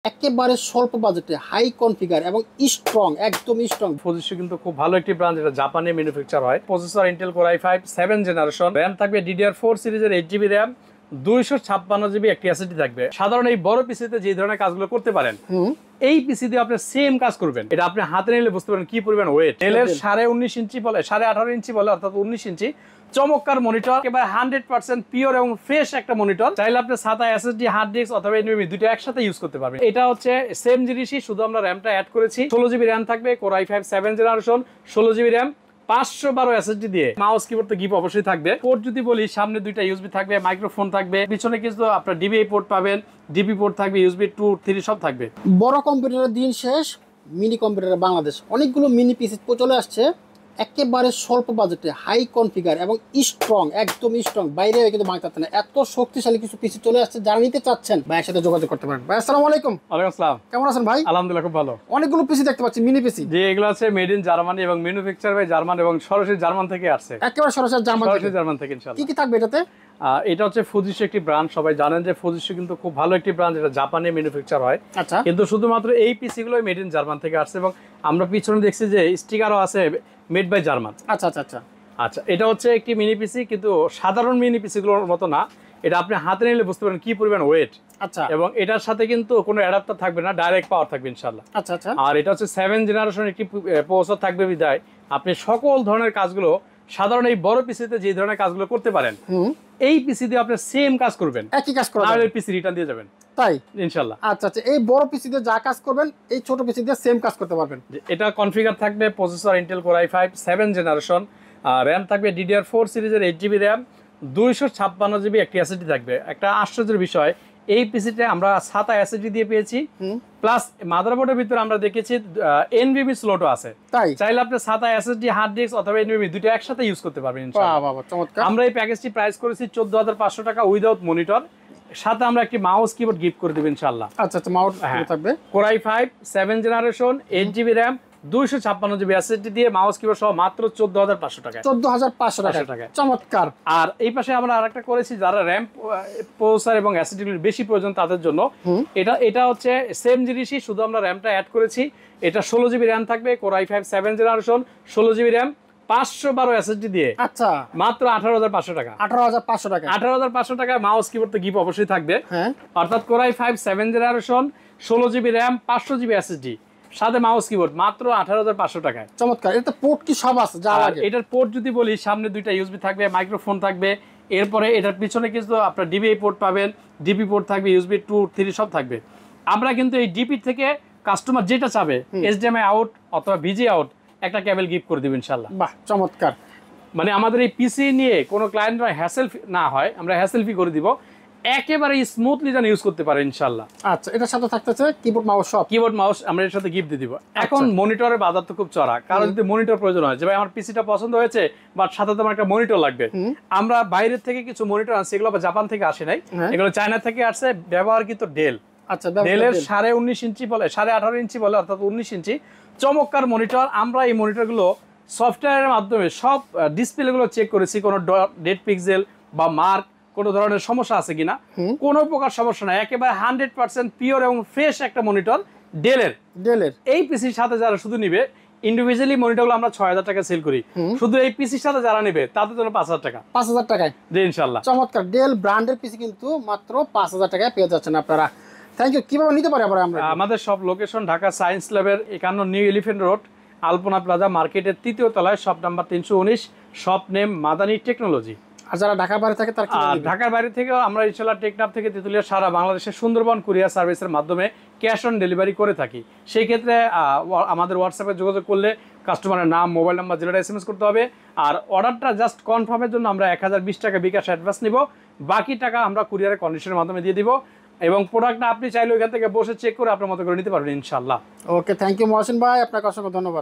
একেবারে স্বল্প বাজেটে হাই কনফিগার এবং স্ট্রং, একদম স্ট্রং। Fujitsu কিন্তু খুব ভালো একটি ব্র্যান্ড, যেটা জাপানে ম্যানুফ্যাকচার হয়। Processor Intel core i5 7 generation, RAM থাকবে DDR4 সিরিজের 8GB র্যাম, 256GB একটি এসএসডি থাকবে। সাধারণ এই বড় পিসিতে যে ধরনের কাজগুলো করতে পারেন, এই পিসি দিয়ে আপনি সেম কাজ করবেন। এটা আপনি হাতে নিলে বুঝতে পারেন কি পরিমাণ ওয়েট। ডেলের 19.5 ইঞ্চি বলে 18.5 ইঞ্চি বলে, অর্থাৎ 19 ইঞ্চি চমৎকার মনিটর, একেবারে 100% পিওর এবং ফ্রেশ একটা মনিটর। চাইলে আপনি সাদা এসএসডি, হার্ড ডিস্ক অথবা এনভিএমই দুটো একসাথে ইউজ করতে পারবেন। এটা হচ্ছে সেম জিনিসই, শুধু আমরা র্যামটা অ্যাড করেছি। 16GB র্যাম থাকবে, core i5 7 generation, 16GB RAM, 512 SSD দিয়ে। মাউস কিবোর্ড তো গিফট অবশ্যই থাকবে। পোর্ট যদি বলি, সামনে দুইটা ইউএসবি থাকবে, মাইক্রোফোন থাকবে, পিছনে কিছু আপনার ডিবিআই পোর্ট পাবেন, ডিপি পোর্ট থাকবে, ইউএসবি 2, 3 সব থাকবে। বড় কম্পিউটারের দিন শেষ, মিনি কম্পিউটারের বাংলাদেশ। অনেকগুলো মিনি পিসি চলে আসছে একেবারে স্বল্প বাজেটে, হাই কনফিগার এবং স্ট্রং, একদম স্ট্রং। বাইরে কিন্তু ভাঙতে পারতেন না, এত শক্তিশালী কিছু পিসি চলে আসছে। যারা নিতে চাচ্ছেন ভাইয়ের সাথে যোগাযোগ করতে পারেন। ভাই আসসালামু আলাইকুম। ওয়ালাইকুম আসসালাম। কেমন আছেন ভাই? আলহামদুলিল্লাহ, খুব ভালো। অনেকগুলো পিসি দেখতে পাচ্ছি, মিনি পিসি। যে এগুলো আছে মেড ইন জার্মানি এবং ম্যানুফ্যাকচার বাই জার্মান, এবং সরাসরি জার্মান থেকে আসছে। একেবারে সরাসরি জার্মান থেকে ইনশাআল্লাহ। কি কি থাকবে এটাতে? এটা হচ্ছে Fujitsu একটি ব্র্যান্ড। সবাই জানেন যে Fujitsu কিন্তু খুব ভালো একটি ব্র্যান্ড, যেটা জাপানে ম্যানুফ্যাকচার হয়। আচ্ছা। কিন্তু শুধুমাত্র এই পিসি গুলো মেড ইন জার্মান থেকে আসছে, এবং আমরা পিছনে দেখছি যে স্টিকারও আছে মেড বাই জার্মান। আচ্ছা আচ্ছা আচ্ছা আচ্ছা, এটা হচ্ছে একটি মিনি পিসি, কিন্তু সাধারণ মিনি পিসি গুলোর মতো না। এটা আপনি হাতে নিলে বুঝতে পারেন কি পরিমাণ ওয়েট। আচ্ছা। এবং এটার সাথে কিন্তু কোনো অ্যাডাপ্টার থাকবে না, ডাইরেক্ট পাওয়ার থাকবে ইনশাআল্লাহ। আচ্ছা আচ্ছা। আর এটা হচ্ছে 7 জেনারেশন একটি প্রসেসর থাকবে বিধায় আপনি সকল ধরনের কাজগুলো সাধারণ এই বড় পিসিতে যে ধরনের কাজগুলো করতে পারেন, এই পিসি দিয়ে আপনি সেম কাজ করবেন, একই কাজ করবেন, তাহলে পিসি রিটার্ন দিয়ে যাবেন। তাই ইনশাআল্লাহ। আচ্ছা আচ্ছা। এই বড় পিসি দিয়ে যা কাজ করবেন, এই ছোট পিসি দিয়ে সেম কাজ করতে পারবেন। এটা কনফিগার থাকবে processor Intel core i5 7 generation, RAM থাকবে DDR4 সিরিজের 8GB র্যাম, 256GB একটি এসএসডি থাকবে। একটা আশ্চর্যের বিষয়, এই পিসিতে আমরা 7 এসএসডি দিয়ে পেয়েছি, প্লাস মাদারবোর্ডের ভিতরে আমরা দেখেছি এনভিএমই স্লটও আছে। তাই চাইলে আপনি 7 এসএসডি, হার্ড ডিস্ক অথবা এনভিএমই দুটো একসাথে ইউজ করতে পারবেন ইনশাআল্লাহ। বাহ বাহ, চমৎকার। আমরা এই প্যাকেজটি প্রাইস করেছি 14,500 টাকা উইদাউট মনিটর। সাথে আমরা একটি মাউস কিবোর্ড গিফট করে দেব ইনশাআল্লাহ। আচ্ছা আচ্ছা, মাউস থাকবে। Core i5 7 generation, 8GB RAM, 256GB SSD দিয়ে মাউস কিবোর্ড সহ মাত্র 14,500 টাকা। 14,500 টাকা, চমৎকার। আর এই পাশে আমরা আরেকটা করেছি, যারা র্যাম, প্রসেসর এবং এসএসডি বেশি প্রয়োজন তাদের জন্য। এটা হচ্ছে সেম জিনিসই, শুধু আমরা র্যামটা অ্যাড করেছি। এটা 16GB র্যাম থাকবে, core i5 7 generation, 16GB RAM, 512 SSD দিয়ে। আচ্ছা, মাত্র 18,500 টাকা। 18,500 টাকা। 18,500 টাকা মাউস কিবোর্ড তো গিফট অবশ্যই থাকবে। হ্যাঁ। অর্থাৎ core i5 7 generation, 16GB RAM, 500GB SSD, সাথে মাউস কিবোর্ড মাত্র 18,500 টাকায়। চমৎকার। এটা পোর্ট কি সব আছে যা লাগে? এটার পোর্ট যদি বলি, সামনে দুইটা ইউএসবি থাকবে, মাইক্রোফোন থাকবে, এরপরে এটার পিছনে কিছু আপনার ডিবিআই পোর্ট পাবেন, ডিপি পোর্ট থাকবে, ইউএসবি 2, 3 সব থাকবে। আমরা কিন্তু এই ডিপি থেকে কাস্টমার যেটা চাবে, এইচডিএমআই আউট অথবা ভিজি আউট একটা কেবল গিফট করে দেব ইনশাআল্লাহ। বাহ, চমৎকার। মানে আমাদের এই পিসি নিয়ে কোনো ক্লায়েন্টরা হ্যাসেল না হয়, আমরা হ্যাসেল ফি করে দিব, একেবারে স্মুথলি যেন ইউজ করতে পারে ইনশাআল্লাহ। আচ্ছা, এটার সাথে থাকতেছে কিবোর্ড মাউস সব। কিবোর্ড মাউস আমরা এর সাথে গিফট দিয়ে দিব। এখন মনিটরের বাজার তো খুব চড়া, কারণ যদি মনিটর প্রয়োজন হয়, যে ভাই আমার পিসিটা পছন্দ হয়েছে বাট সাথে তো আমার একটা মনিটর লাগবে, আমরা বাইরের থেকে কিছু মনিটর আনছি, এগুলো আবার জাপান থেকে আসে নাই, এগুলো চায়না থেকে আসছে, ব্যবহারকৃত ডেল। আচ্ছা, ডেলের 19.5 ইঞ্চি বলে 18.5 ইঞ্চি বলে, অর্থাৎ 19 ইঞ্চি চমৎকার মনিটর। আমরা এই মনিটরগুলো সফটওয়্যারের মাধ্যমে সব ডিসপ্লেগুলো চেক করেছি, কোনো ডেড পিক্সেল বা মার্ক কোনো ধরনের সমস্যা আছে কিনা, কোনো প্রকার সমস্যা নাই, একেবারে 100% পিওর এবং ফ্রেশ একটা মনিটর ডেলের। এই পিসির সাথে যারা শুধু নিবে, ইন্ডিভিজুয়ালি মনিটরগুলো আমরা 6,000 টাকা সেল করি, শুধু এই পিসির সাথে যারা নেবে তাদের জন্য 5,000 টাকা। 5,000 টাকায় জি ইনশাআল্লাহ। চমৎকার। ডেল ব্র্যান্ডের পিসি কিন্তু মাত্র 5,000 টাকায় পেয়ে যাচ্ছেন আপনারা। Thank you. কিভাবে নিতে পারি আমরা? আমাদের সব লোকেশন ঢাকা সায়েন্স ল্যাবের 51 new elephant road, Alpana plaza মার্কেটের 3য় তলায়, shop number 319, shop name Madani technology. আর যারা ঢাকার বাইরে থাকে তার ঢাকার বাইরে থেকেও আমরা ইনশাআল্লাহ টেকনাফ থেকে তেতুলিয়া সারা বাংলাদেশের সুন্দরবন কুরিয়ার সার্ভিসের মাধ্যমে ক্যাশ অন ডেলিভারি করে থাকি। সেই ক্ষেত্রে আমাদের হোয়াটসঅ্যাপে যোগাযোগ করলে কাস্টমারের নাম, মোবাইল নাম্বার, যেটা এসএমএস করতে হবে। আর অর্ডারটা জাস্ট কনফার্মের জন্য আমরা 1,020 টাকা বিকাশ অ্যাডভান্স নিব, বাকি টাকা আমরা কুরিয়ারের কন্ডিশনের মাধ্যমে দিয়ে দিব, এবং প্রোডাক্টটা আপনি চাইলে ওইখান থেকে বসে চেক করে আপনার মতো করে নিতে পারবেন ইনশাআল্লাহ। ওকে, থ্যাংক ইউ মহসিন ভাই, আপনাকে অসংখ্য ধন্যবাদ।